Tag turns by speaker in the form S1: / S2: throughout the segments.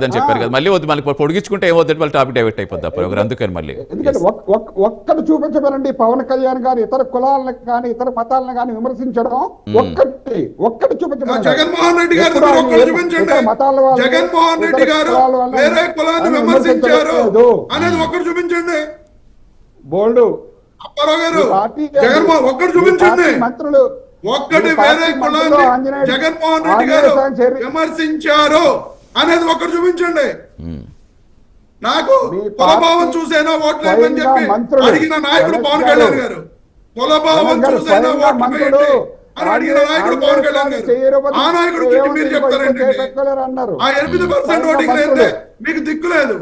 S1: అని చెప్పారు కదా, మళ్ళీ వద్దు మనకి పొడిగించుకుంటే ఏమవుతుంది, మళ్ళీ టాపిక్ డైవర్ట్ అయిపోద్ది ప్రోగ్రామ్, అందుకని మళ్ళీ
S2: ఎందుకంటే ఒక్కటి చూపించమనండి. పవన్ కళ్యాణ్ గారు ఇతర కులాలను కానీ ఇతర మతాలను కానీ విమర్శించడం ఒక్కటి చూపించమనండి.
S3: జగన్మోహన్ రెడ్డి గారు
S2: మతాల వాళ్ళు
S3: జగన్మోహన్ రెడ్డి గారు వేరే కులాన్ని విమర్శించారు అనేది ఒక్కటి చూపించండి.
S2: బోల్డ్
S3: అప్పారావు గారు జగన్మోహన్ ఒక్కటి చూపించండి.
S2: మంత్రులు
S3: ఒక్కటి వేరే కులాన్ని జగన్మోహన్ రెడ్డి గారు విమర్శించారు అనేది ఒకటి చూపించండి. నాకు కులభావం చూసేనా ఓట్లు వేయమని చెప్పి అడిగిన నాయకుడు పవన్ కళ్యాణ్ గారు, కులభావం చూసేనా ఓట్లు వేయండి అని అడిగిన నాయకుడు పవన్ కళ్యాణ్ గారు. ఆ నాయకుడు గురించి మీరు చెప్తారండి. ఆ 8% ఓటింగ్ అయితే మీకు దిక్కు లేదు.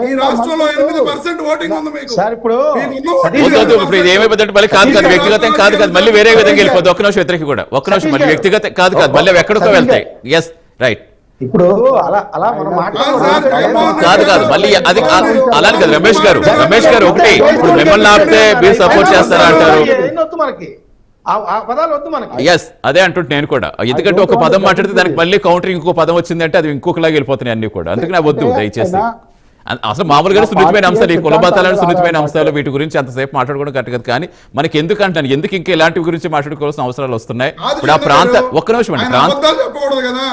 S3: ఈ రాష్ట్రంలో 8% ఓటింగ్ ఉంది మీకు.
S1: ఇప్పుడు ఏమైపోతుందంటే మళ్ళీ కాదు కాదు వ్యక్తిగతం కాదు కాదు మళ్ళీ వేరే విధంగా వెళ్ళిపోతుంది. ఒక్క నిమిషం వ్యతిరేకి కూడా ఒక్క నిమిషం మళ్ళీ వ్యక్తిగత కాదు కాదు మళ్ళీ ఎక్కడికో వెళ్తాయి. Yes right.
S4: ఇప్పుడు అలా
S1: కాదు కాదు మళ్ళీ అది అలానే కదా రమేష్ గారు ఒకటి ఇప్పుడు మిమ్మల్ని ఆపితే మీరు సపోర్ట్ చేస్తారా అంటారు. ఎస్ అదే అంటుంటే నేను కూడా, ఎందుకంటే ఒక పదం మాట్లాడితే దానికి మళ్ళీ కౌంటర్ ఇంకో పదం వచ్చిందంటే అది ఇంకొకలాగా వెళ్ళిపోతున్నాయి అన్ని కూడా. అందుకని వద్దు దయచేసి. అసలు మామూలుగా సున్నితమైన అంశాలు, ఈ కుల మతాలను సున్నితమైన అంశాలు, వీటి గురించి అంతసేపు మాట్లాడుకోవడం కరెక్ట్ కదా. కానీ మనకి ఎందుకు అంటాను, ఎందుకు ఇంకా ఇలాంటి గురించి మాట్లాడుకోవాల్సిన అవసరాలు వస్తున్నాయి. ఇప్పుడు ఆ ప్రాంత ఒక్క నిమిషం అండి,
S3: చెప్పకూడదు కదా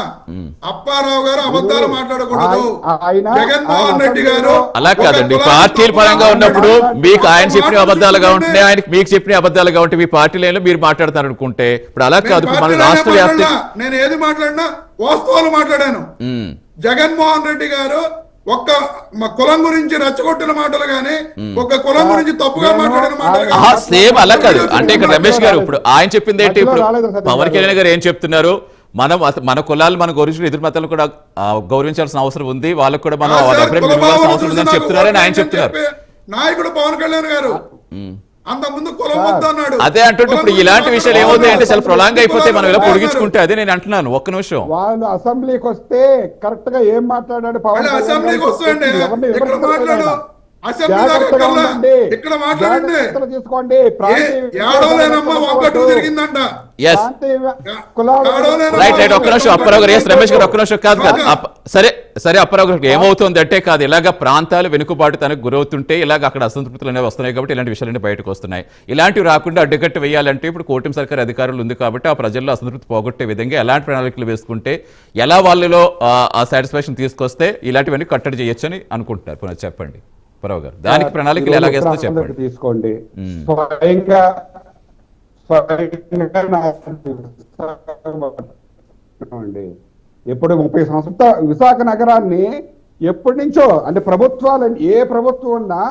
S3: అప్పారావు గారు అబద్ధాలు మాట్లాడకూడదు, జగన్మోహన్ రెడ్డి గారు
S1: అలా కాదండి. పార్టీల పరంగా ఉన్నప్పుడు మీకు ఆయన చెప్పిన అబద్ధాలుగా ఉంటున్నాయి, ఆయనకి మీకు చెప్పిన అబద్ధాలుగా ఉంటే మీ పార్టీలో మీరు మాట్లాడతారు అనుకుంటే ఇప్పుడు అలా కాదు. మన రాష్ట్ర వ్యాప్తి
S3: నేను ఏది మాట్లాడినా వాస్తవాలు మాట్లాడాను. జగన్మోహన్ రెడ్డి గారు ఒక్క కులం గురించి రెచ్చగొట్టిన మాటలు గానీ ఒక కులం గురించి తప్పుగా మాట్లాడిన మాటలు
S1: సేమ్ అలా కాదు. అంటే ఇక్కడ రమేష్ గారు ఇప్పుడు ఆయన చెప్పింది ఏంటి, ఇప్పుడు పవన్ కళ్యాణ్ గారు ఏం చెప్తున్నారు, మన కులాలు మన గౌరవించిన ఎదురు మతాలు కూడా గౌరవించాల్సిన అవసరం ఉంది, వాళ్ళకు కూడా మనం అవసరం ఉందని చెప్తున్నారని ఆయన చెప్తున్నారు.
S3: నాయకుడు పవన్ కళ్యాణ్ గారు అంతకుముందు కులం వద్దన్నాడు.
S1: అదే అంటుంటే ఇప్పుడు ఇలాంటి విషయాలు ఏమవుతాయంటే చాలా ప్రొలాంగ్ అయిపోతే మనం ఇలా పొడిగించుకుంటే, అదే నేను అంటున్నాను. ఒక్క నిమిషం,
S2: వాళ్ళు అసెంబ్లీకి వస్తే కరెక్ట్ గా ఏం మాట్లాడాడు పవన్
S3: అసెంబ్లీకి వస్తుండే ఇక్కడ మాట్లాడు, ఇక్కడ మాట్లాడండి,
S2: తీసుకోండి.
S1: అప్పారావు గారు రమేష్ గారు ఒక్క నిమిషం కాదు కాదు సరే అప్పారావు గారు ఏమవుతుంది అంటే కాదు, ఇలాగ ప్రాంతాలు వెనుకబాటు తనకు గురవుతుంటే ఇలాగ అక్కడ అసంతృప్తులు అనేవి వస్తున్నాయి కాబట్టి ఇలాంటి విషయాలన్నీ బయటకు వస్తున్నాయి. ఇలాంటివి రాకుండా అడ్డుకట్టు వేయాలంటే ఇప్పుడు కూటమి సర్కార్ అధికారులు ఉంది కాబట్టి ఆ ప్రజల్లో అసంతృప్తి పోగొట్టే విధంగా ఎలాంటి ప్రణాళికలు వేసుకుంటే ఎలా వాళ్ళలో ఆ సాటిస్ఫాక్షన్ తీసుకొస్తే ఇలాంటివన్నీ కట్టడి చేయొచ్చు అని అనుకుంటున్నారు. చెప్పండి అప్పారావు గారు, దానికి ప్రణాళికలు ఎలాగేస్తుందో చెప్పండి.
S2: తీసుకోండి. ఎప్పుడు 30 సంవత్సరాల విశాఖ నగరాన్ని ఎప్పటి నుంచో అంటే ప్రభుత్వాలు ఏ ప్రభుత్వం ఉన్నా